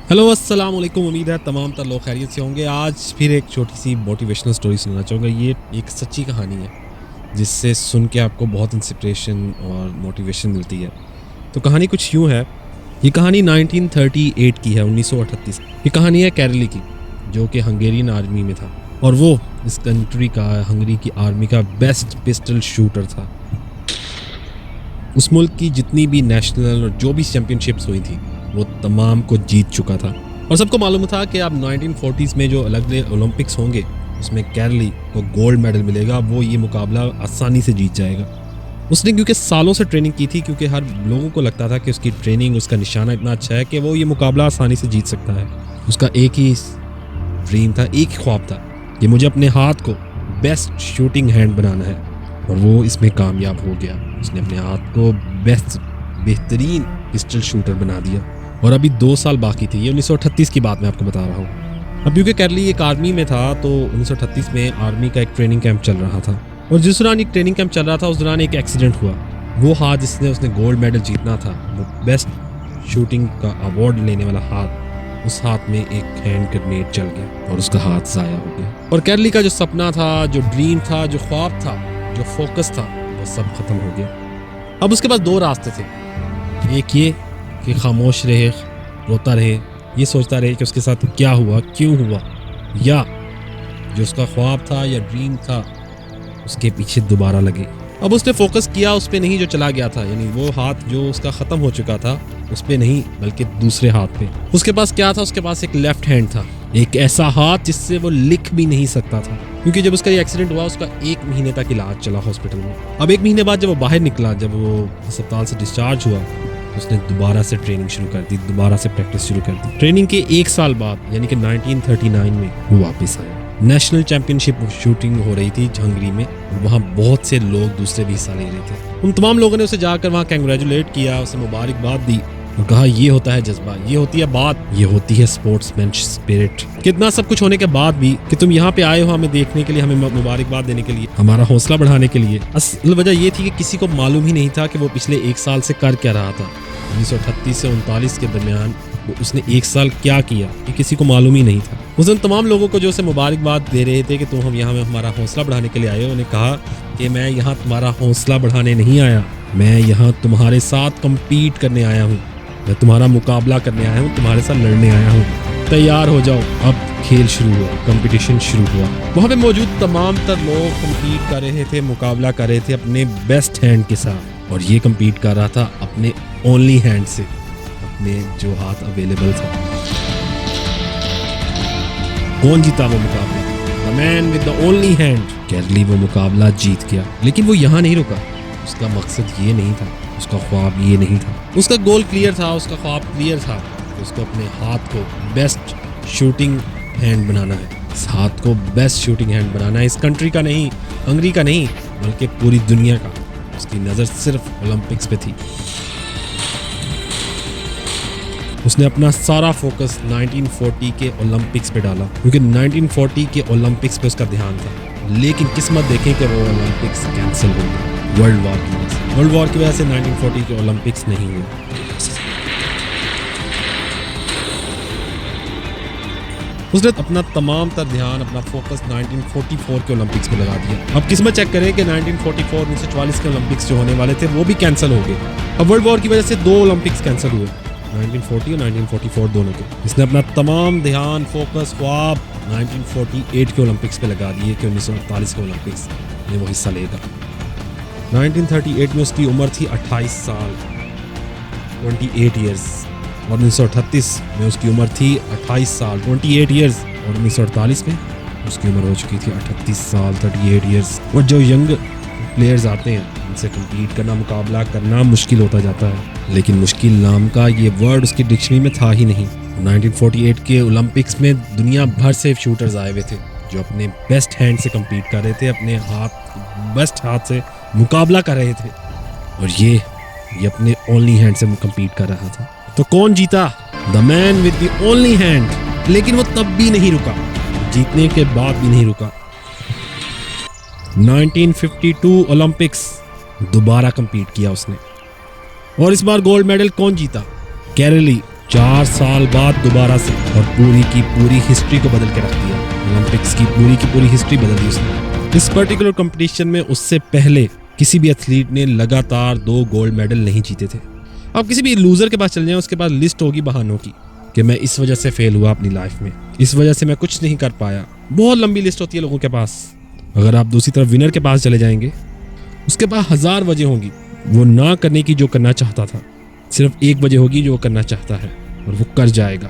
Hello अस्सलाम वालेकुम। उम्मीद है तमाम तर लोग खैरियत से होंगे। आज फिर एक छोटी सी मोटिवेशनल स्टोरी सुनना चाहूँगा। ये एक सच्ची कहानी है जिससे सुन के आपको बहुत इंस्पिरेशन और मोटिवेशन मिलती है। तो कहानी कुछ यूँ है। ये कहानी 1938 की है, 1938। ये कहानी है कैरली की, जो कि हंगेरियन आर्मी में था और वो इस कंट्री का, हंगरी की आर्मी का बेस्ट पिस्टल शूटर था। उस मुल्क की जितनी भी नेशनल और जो भी चैम्पियनशिप्स हुई थी वो तमाम को जीत चुका था और सबको मालूम था कि अब 1940s में जो अलग अलग ओलंपिक्स होंगे उसमें कैरली को गोल्ड मेडल मिलेगा, वो ये मुकाबला आसानी से जीत जाएगा। उसने क्योंकि सालों से ट्रेनिंग की थी, क्योंकि हर लोगों को लगता था कि उसकी ट्रेनिंग, उसका निशाना इतना अच्छा है कि वो ये मुकाबला आसानी से जीत सकता है। उसका एक ही ड्रीम था, एक ही ख्वाब था कि मुझे अपने हाथ को बेस्ट शूटिंग हैंड बनाना है और वो इसमें कामयाब हो गया। उसने अपने हाथ को बेहतरीन पिस्टल शूटर बना दिया और अभी 2 साल बाकी थे। ये 1938 की बात मैं आपको बता रहा हूँ। अब क्योंकि कैरली एक आर्मी में था तो 1938 में आर्मी का एक ट्रेनिंग कैंप चल रहा था और जिस दौरान एक ट्रेनिंग कैंप चल रहा था उस दौरान एक एक्सीडेंट हुआ। वो हाथ जिसने उसने गोल्ड मेडल जीतना था, वो बेस्ट शूटिंग का अवार्ड लेने वाला हाथ, उस हाथ में एक हैंड ग्रेनेड चल गया और उसका हाथ ज़ाया हो गया। और कैरली का जो सपना था, जो ड्रीम था, जो ख्वाब था, जो फोकस था, वो सब खत्म हो गया। अब उसके पास 2 रास्ते थे। एक ये कि खामोश रहे, रोता रहे, ये सोचता रहे कि उसके साथ क्या हुआ, क्यों हुआ, या जो उसका ख्वाब था या ड्रीम था उसके पीछे दोबारा लगे। अब उसने फोकस किया उस पे नहीं जो चला गया था, यानी वो हाथ जो उसका ख़त्म हो चुका था उस पे नहीं, बल्कि दूसरे हाथ पे। उसके पास क्या था? उसके पास एक लेफ्ट हैंड था, एक ऐसा हाथ जिससे वो लिख भी नहीं सकता था, क्योंकि जब उसका ये एक्सीडेंट हुआ उसका 1 महीने तक इलाज चला हॉस्पिटल में। अब 1 महीने बाद जब वो बाहर निकला, जब वो अस्पताल से डिस्चार्ज हुआ, उसने दोबारा से ट्रेनिंग शुरू कर दी, दोबारा से प्रैक्टिस शुरू कर दी। ट्रेनिंग के 1 साल बाद यानी कि 1939 में वो वापस आया। नेशनल चैंपियनशिप शूटिंग हो रही थी हंगरी में, वहाँ बहुत से लोग दूसरे भी हिस्सा ले रहे थे। उन तमाम लोगों ने उसे जाकर वहाँ कंग्रेचुलेट किया, उसे मुबारकबाद दी और कहा ये होता है जज्बा, ये होती है बात, ये होती है स्पोर्ट्समैन स्पिरिट। कितना सब कुछ होने के बाद भी कि तुम यहाँ पे आए हो हमें देखने के लिए, हमें मुबारकबाद देने के लिए, हमारा हौसला बढ़ाने के लिए। असल वजह ये थी कि किसी को मालूम ही नहीं था कि वो पिछले 1 साल से कर क्या रहा था। 1938 से 39 के दरमियान उसने 1 साल क्या किया कि किसी को मालूम ही नहीं था। उस दिन तमाम लोगों को जो उसे मुबारकबाद दे रहे थे कि तुम हम यहाँ में हमारा हौसला बढ़ाने के लिए आए हो, उन्हें कहा कि मैं यहाँ तुम्हारा हौसला बढ़ाने नहीं आया, मैं यहाँ तुम्हारे साथ कम्पीट करने आया हूँ, मैं तुम्हारा मुकाबला करने आया हूँ, तुम्हारे साथ लड़ने आया हूँ। तैयार हो जाओ, अब खेल शुरू हुआ, कंपटीशन शुरू हुआ। वहाँ पे मौजूद तमाम तर लोग कम्पीट कर रहे थे, मुकाबला कर रहे थे अपने बेस्ट हैंड के साथ, और ये कम्पीट कर रहा था अपने ओनली हैंड से, अपने जो हाथ अवेलेबल था। कौन जीता वो मुकाबला? The man with the only hand. कैरली वो मुकाबला जीत गया, लेकिन वो यहाँ नहीं रुका। उसका मकसद ये नहीं था, उसका ख्वाब ये नहीं था। उसका गोल क्लियर था, उसका ख्वाब क्लियर था। उसको अपने हाथ को बेस्ट शूटिंग हैंड बनाना है। इस हाथ को बेस्ट शूटिंग हैंड बनाना है, इस कंट्री का नहीं, हंगरी का नहीं, बल्कि पूरी दुनिया का। उसकी नज़र सिर्फ ओलंपिक्स पे थी। उसने अपना सारा फोकस 1940 के ओलंपिक्स पे डाला, क्योंकि 1940 के ओलंपिक्स पे उसका ध्यान था। लेकिन किस्मत देखें कि वो ओलंपिक्स कैंसिल हो गए वर्ल्ड वॉर की वजह से। वर्ल्ड वॉर की वजह से 1940 के ओलंपिक्स नहीं हुए। उसने अपना तमाम तर ध्यान, अपना फोकस 1944 के ओलंपिक्स पे लगा दिया। अब किस्मत चेक करें कि 1944 1944 के ओलंपिक्स जो होने वाले थे वो भी कैंसिल हो गए। अब वर्ल्ड वॉर की वजह से 2 ओलंपिक्स कैंसिल हुए, 1940 और 1944 दोनों के। इसने अपना तमाम ध्यान, फोकस, ख्वाब 1948 के ओलंपिक्स पे लगा दिए कि 1948 के ओलंपिक्स में वो हिस्सा लेगा। 1938 में उसकी उम्र थी 28 साल, 28 ईयर्स, और 1938 में उसकी उम्र थी 28 साल, 28 ईयर्स, और 1948 में उसकी उम्र हो चुकी थी 38 साल, 38 ईयर्स। और जो यंग प्लेयर्स आते हैं उनसे कम्पीट करना, मुकाबला करना मुश्किल होता जाता है, लेकिन मुश्किल नाम का ये वर्ड उसकी डिक्शनरी में था ही नहीं। 1948 के ओलंपिक्स में दुनिया भर से शूटर्स आए हुए थे जो अपने बेस्ट हैंड से कम्पीट कर रहे थे, अपने बेस्ट हाथ से मुकाबला कर रहे थे, और ये अपने ओनली हैंड से कम्पीट कर रहा था। तो कौन जीता? The man with the only hand. लेकिन वो तब भी नहीं रुका, जीतने के बाद भी नहीं रुका। 1952 ओलंपिक्स दोबारा कंपीट किया उसने, और इस बार गोल्ड मेडल कौन जीता? कैरली, 4 साल बाद दोबारा से, और पूरी की पूरी हिस्ट्री को बदल के रख दिया। ओलंपिक्स की पूरी हिस्ट्री बदल दी उसने। इस पर्टिकुलर कंपटीशन में उससे पहले किसी भी एथलीट ने लगातार 2 गोल्ड मेडल नहीं जीते थे। आप किसी भी लूजर के पास चल जाएं, उसके पास लिस्ट होगी बहानों की कि मैं इस वजह से फेल हुआ अपनी लाइफ में, इस वजह से मैं कुछ नहीं कर पाया। बहुत लंबी लिस्ट होती है लोगों के पास। अगर आप दूसरी तरफ विनर के पास चले जाएंगे, उसके पास 1000 वजह होंगी वो ना करने की जो करना चाहता था। सिर्फ एक वजह होगी जो वो करना चाहता है, और वो कर जाएगा।